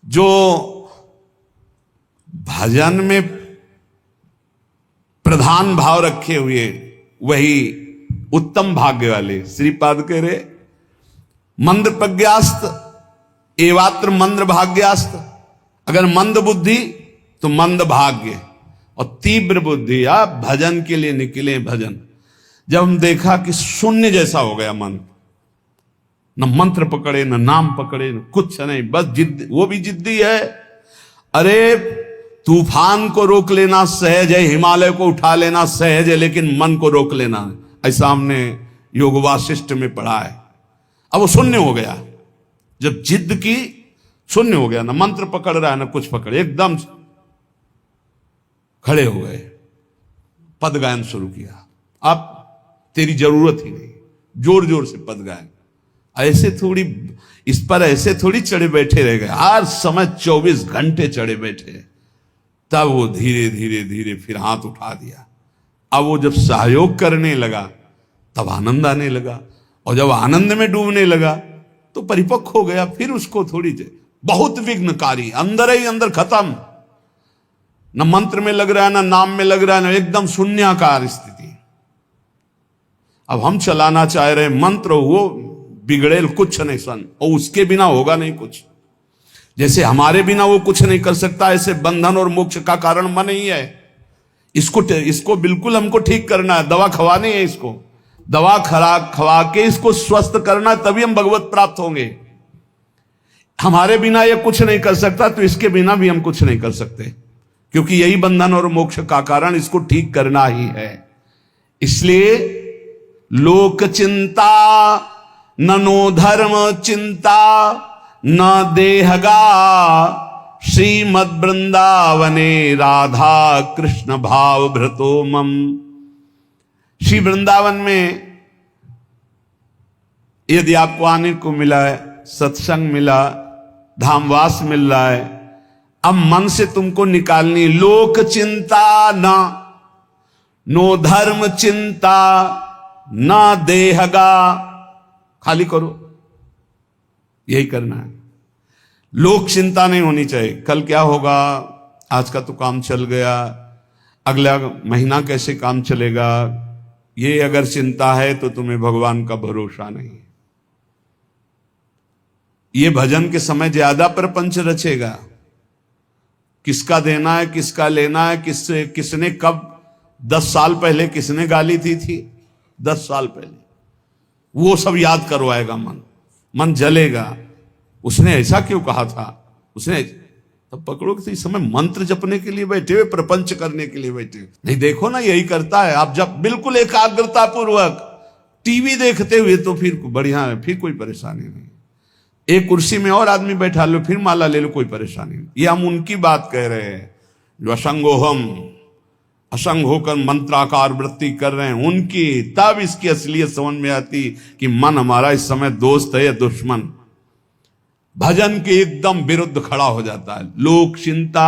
जो भजन में प्रधान भाव रखे हुए वही उत्तम भाग्य वाले। श्रीपाद कह रहे मंद प्रज्ञास्त एवात्र मंद भाग्यास्त। अगर मंद बुद्धि तो मंद भाग्य, और तीव्र बुद्धि आप भजन के लिए निकले। भजन जब हम देखा कि शून्य जैसा हो गया मन, न मंत्र पकड़े न नाम पकड़े न कुछ नहीं, बस जिद, वो भी जिद्दी है। अरे तूफान को रोक लेना सहज है, हिमालय को उठा लेना सहज है, लेकिन मन को रोक लेना, ऐसा हमने योग वासिष्ठ में पढ़ा है। अब वो शून्य हो गया, जब जिद की शून्य हो गया, ना मंत्र पकड़ रहा है ना कुछ पकड़े, एकदम खड़े हो गए, पद गायन शुरू किया। अब तेरी जरूरत ही नहीं, जोर जोर से पद गायन। ऐसे थोड़ी इस पर ऐसे थोड़ी चढ़े बैठे रह गए, हर समय 24 घंटे चढ़े बैठे। तब वो धीरे धीरे धीरे फिर हाथ उठा दिया। अब वो जब सहयोग करने लगा तब आनंद आने लगा, और जब आनंद में डूबने लगा तो परिपक्व हो गया। फिर उसको थोड़ी देर बहुत विघ्नकारी, अंदर ही अंदर खत्म, न मंत्र में लग रहा है, न नाम में लग रहा है, न एकदम शून्याकार स्थिति। अब हम चलाना चाह रहे मंत्र, वो बिगड़ेल कुछ नहीं सन, और उसके बिना होगा नहीं कुछ। जैसे हमारे बिना वो कुछ नहीं कर सकता, ऐसे बंधन और मोक्ष का कारण मन ही है। इसको बिल्कुल हमको ठीक करना है, दवा खवानी है, इसको दवा खवा के इसको स्वस्थ करना है, तभी हम भगवत प्राप्त होंगे। हमारे बिना ये कुछ नहीं कर सकता, तो इसके बिना भी हम कुछ नहीं कर सकते, क्योंकि यही बंधन और मोक्ष का कारण, इसको ठीक करना ही है। इसलिए लोक चिंता ननो धर्म चिंता न देहगा, श्रीमद वृंदावने राधा कृष्ण भाव भ्रतो मम। श्री वृंदावन में यदि आपको आने को मिला है, सत्संग मिला, धामवास मिल रहा है, अब मन से तुमको निकालनी लोक चिंता ना, नो धर्म चिंता ना देहगा, खाली करो, यही करना है। लोक चिंता नहीं होनी चाहिए, कल क्या होगा, आज का तो काम चल गया, अगला महीना कैसे काम चलेगा, ये अगर चिंता है तो तुम्हें भगवान का भरोसा नहीं है। ये भजन के समय ज्यादा प्रपंच रचेगा, किसका देना है, किसका लेना है, किसने कब 10 साल पहले किसने गाली दी थी, 10 साल पहले, वो सब याद करवाएगा। मन जलेगा, उसने ऐसा क्यों कहा था, उसने तब पकड़ो कि इस समय मंत्र जपने के लिए बैठे हुए, प्रपंच करने के लिए बैठे हुए। नहीं देखो ना, यही करता है। आप जब बिल्कुल एकाग्रता पूर्वक टीवी देखते हुए तो फिर बढ़िया है, फिर कोई परेशानी नहीं। एक कुर्सी में और आदमी बैठा लो, फिर माला ले लो, कोई परेशानी नहीं। ये हम उनकी बात कह रहे हैं जो असंग होकर मंत्राकार वृत्ति कर रहे हैं, उनकी। तब इसकी असलियत समझ में आती कि मन हमारा इस समय दोस्त है या दुश्मन। भजन के एकदम विरुद्ध खड़ा हो जाता है। लोक चिंता,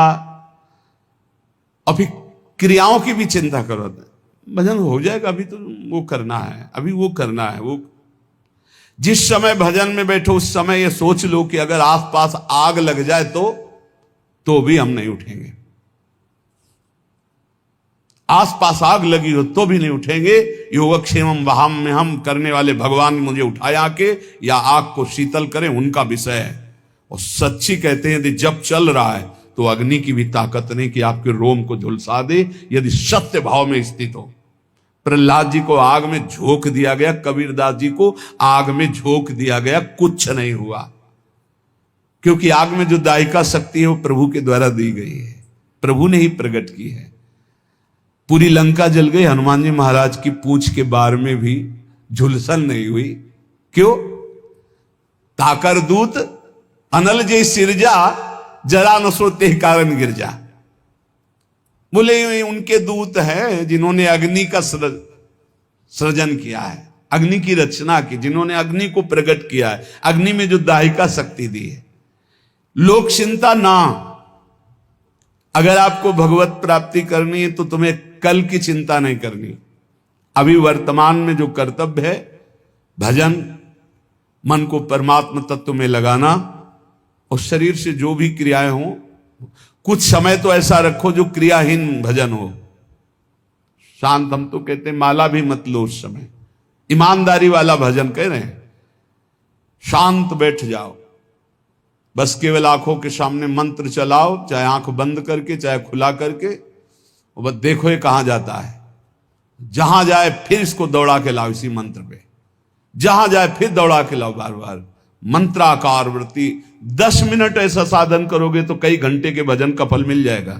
अभी क्रियाओं की भी चिंता करो, भजन हो जाएगा, अभी तो वो करना है, अभी वो करना है। वो जिस समय भजन में बैठो उस समय ये सोच लो कि अगर आसपास आग लग जाए तो भी हम नहीं उठेंगे। आसपास आग लगी हो तो भी नहीं उठेंगे। योगक्षेमम वहाम में हम करने वाले भगवान मुझे उठाए आके या आग को शीतल करें, उनका विषय है। और सच्ची कहते हैं यदि जब चल रहा है तो अग्नि की भी ताकत नहीं कि आपके रोम को झुलसा दे, यदि सत्य भाव में स्थित हो। प्रहलाद जी को आग में झोंक दिया गया, कबीरदास जी को आग में झोंक दिया गया, कुछ नहीं हुआ, क्योंकि आग में जो दायिका शक्ति है वो प्रभु के द्वारा दी गई है, प्रभु ने ही प्रकट की है। पूरी लंका जल गई, हनुमान जी महाराज की पूंछ के बार में भी झुलसन नहीं हुई। क्यों? ताकर दूत अनल जय सिरजा, जरा न सोते कारण गिरजा। बोले उनके दूत हैं जिन्होंने अग्नि का सृजन किया है, अग्नि की रचना की, जिन्होंने अग्नि को प्रकट किया है, अग्नि में जो दायिका शक्ति दी है। लोक चिंता ना, अगर आपको भगवत प्राप्ति करनी है तो तुम्हें कल की चिंता नहीं करनी, अभी वर्तमान में जो कर्तव्य है, भजन, मन को परमात्मा तत्व में लगाना, और शरीर से जो भी क्रियाएं हों, कुछ समय तो ऐसा रखो जो क्रियाहीन भजन हो। शांत, हम तो कहते हैं माला भी मत लो उस समय, ईमानदारी वाला भजन कह रहे हैं। शांत बैठ जाओ, बस केवल आंखों के सामने मंत्र चलाओ, चाहे आंख बंद करके चाहे खुला करके, और बस देखो ये कहां जाता है। जहां जाए फिर इसको दौड़ा के लाओ इसी मंत्र पे, जहां जाए फिर दौड़ा के लाओ बार बार। मंत्राकार वृत्ति 10 मिनट ऐसा साधन करोगे तो कई घंटे के भजन का फल मिल जाएगा।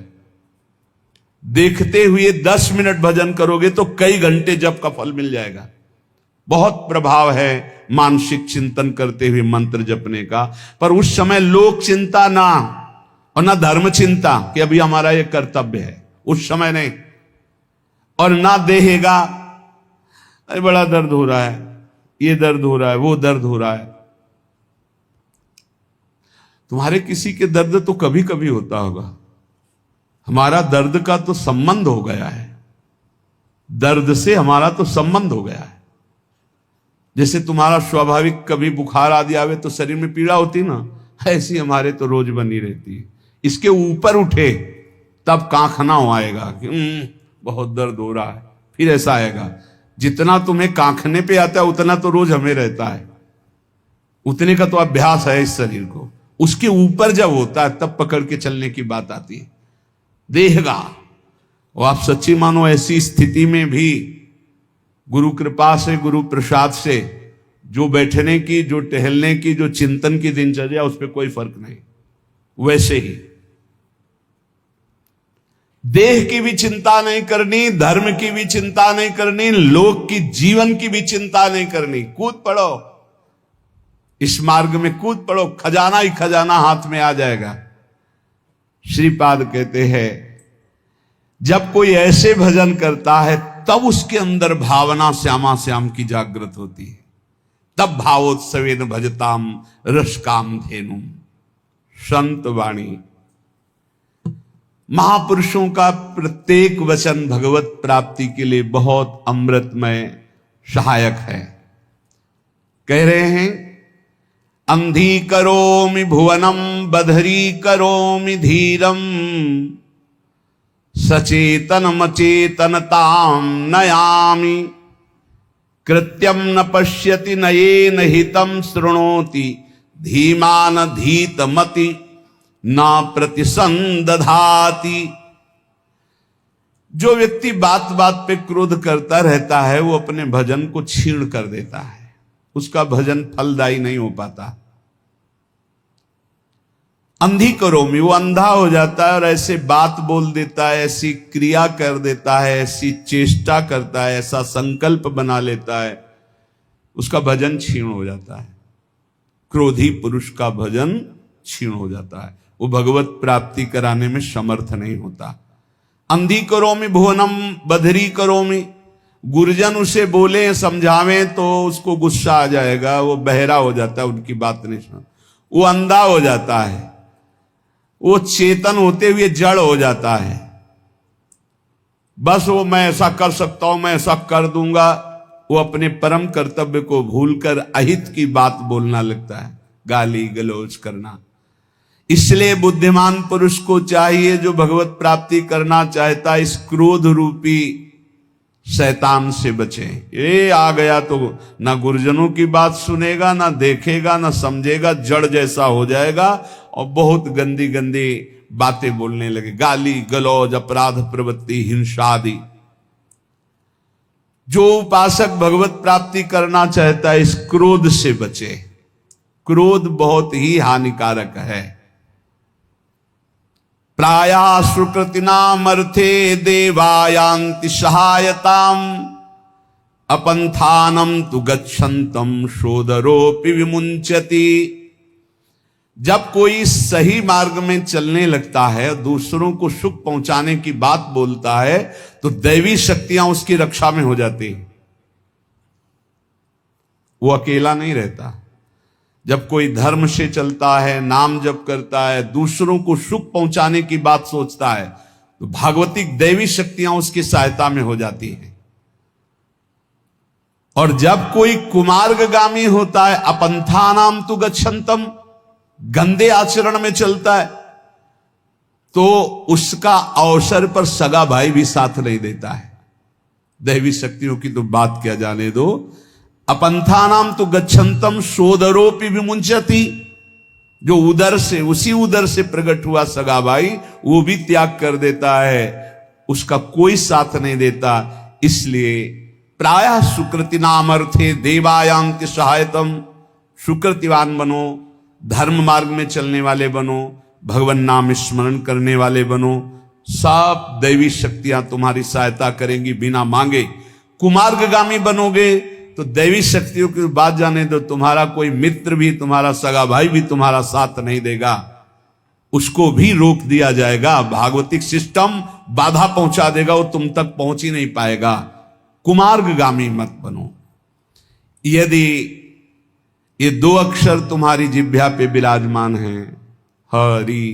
देखते हुए 10 मिनट भजन करोगे तो कई घंटे जप का फल मिल जाएगा। बहुत प्रभाव है मानसिक चिंतन करते हुए मंत्र जपने का। पर उस समय लोक चिंता ना, और ना धर्म चिंता कि अभी हमारा ये कर्तव्य है, उस समय नहीं। और ना देहेगा, अरे बड़ा दर्द हो रहा है, ये दर्द हो रहा है, वो दर्द हो रहा है। तुम्हारे किसी के दर्द तो कभी कभी होता होगा, हमारा दर्द का तो संबंध हो गया है, दर्द से हमारा तो संबंध हो गया है। जैसे तुम्हारा स्वाभाविक कभी बुखार आदि आवे तो शरीर में पीड़ा होती ना, ऐसी हमारे तो रोज बनी रहती है। इसके ऊपर उठे तब कांखना आएगा कि बहुत दर्द हो रहा है, फिर ऐसा आएगा। जितना तुम्हें कांखने पे आता है उतना तो रोज हमें रहता है, उतने का तो अभ्यास है इस शरीर को। उसके ऊपर जब होता है तब पकड़ के चलने की बात आती है। देहगा, और आप सच्ची मानो ऐसी स्थिति में भी गुरु कृपा से, गुरु प्रसाद से जो बैठने की, जो टहलने की, जो चिंतन की दिनचर्या, उस पर कोई फर्क नहीं। वैसे ही देह की भी चिंता नहीं करनी, धर्म की भी चिंता नहीं करनी, लोक की जीवन की भी चिंता नहीं करनी। कूद पड़ो, इस मार्ग में कूद पड़ो, खजाना ही खजाना हाथ में आ जाएगा। श्रीपाद कहते हैं जब कोई ऐसे भजन करता है तब उसके अंदर भावना श्यामा श्याम की जागृत होती है। तब भावोत्सवेन भजताम रसकाम धेनुम। संत वाणी, महापुरुषों का प्रत्येक वचन भगवत प्राप्ति के लिए बहुत अमृतमय सहायक है। कह रहे हैं अंधी करोमि भुवनम बधरी करोमि धीरम सचेतनम चेतनताम नयामि कृत्यम न पश्यति नयेन हितम शृणोति धीमान धीतमति न प्रतिसंदधाति। जो व्यक्ति बात बात पे क्रोध करता रहता है वो अपने भजन को छीण कर देता है, उसका भजन फलदायी नहीं हो पाता। अंधी करोमि, वो अंधा हो जाता है और ऐसे बात बोल देता है, ऐसी क्रिया कर देता है, ऐसी चेष्टा करता है, ऐसा संकल्प बना लेता है, उसका भजन क्षीण हो जाता है। क्रोधी पुरुष का भजन क्षीण हो जाता है, वो भगवत प्राप्ति कराने में समर्थ नहीं होता। अंधी करोमि भुवनम बधरी करोमि, गुरुजन उसे बोले समझावे तो उसको गुस्सा आ जाएगा, वो बहरा हो जाता है, उनकी बात नहीं सुन, वो अंधा हो जाता है, वो चेतन होते हुए जड़ हो जाता है। बस वो मैं ऐसा कर सकता हूं, मैं ऐसा कर दूंगा, वो अपने परम कर्तव्य को भूलकर अहित की बात बोलना लगता है, गाली गलौज करना। इसलिए बुद्धिमान पुरुष को चाहिए, जो भगवत प्राप्ति करना चाहता है, इस क्रोध रूपी शैतान से बचे। ये आ गया तो ना गुरुजनों की बात सुनेगा, ना देखेगा, ना समझेगा, जड़ जैसा हो जाएगा और बहुत गंदी गंदी बातें बोलने लगे, गाली गलौज, अपराध प्रवृत्ति, हिंसा आदि। जो उपासक भगवत प्राप्ति करना चाहता है, इस क्रोध से बचे। क्रोध बहुत ही हानिकारक है। प्राया सुकृतिनामर्थे देवायांति सहायताम अपंथानम तु गच्छन्तम शोदरोपि विमुंचति। जब कोई सही मार्ग में चलने लगता है, दूसरों को सुख पहुंचाने की बात बोलता है, तो दैवी शक्तियां उसकी रक्षा में हो जाती हैं, वो अकेला नहीं रहता। जब कोई धर्म से चलता है, नाम जप करता है, दूसरों को सुख पहुंचाने की बात सोचता है, तो भागवतिक दैवी शक्तियां उसकी सहायता में हो जाती हैं। और जब कोई कुमार्गगामी होता है, अपंथानाम तु गच्छन्तम, गंदे आचरण में चलता है तो उसका अवसर पर सगा भाई भी साथ नहीं देता है। दैवी शक्तियों की तो बात क्या जाने दो। अपंथानाम तो गच्छन्तम सोदरोपि विमुंचति, जो उदर से उसी उदर से प्रकट हुआ सगा भाई वो भी त्याग कर देता है, उसका कोई साथ नहीं देता। इसलिए प्रायः सुकृति नाम अर्थे देवायांति सहायतम, सुकृतिवान बनो, धर्म मार्ग में चलने वाले बनो, भगवान नाम स्मरण करने वाले बनो, सब दैवी शक्तियां तुम्हारी सहायता करेंगी बिना मांगे। कुमार्गगामी बनोगे तो दैवी शक्तियों की बात जाने दो, तुम्हारा कोई मित्र भी, तुम्हारा सगा भाई भी तुम्हारा साथ नहीं देगा, उसको भी रोक दिया जाएगा। भागवतिक सिस्टम बाधा पहुंचा देगा, वो तुम तक पहुंच ही नहीं पाएगा। कुमार्गगामी मत बनो। यदि ये 2 अक्षर तुम्हारी जिह्वा पे विराजमान हैं, हरि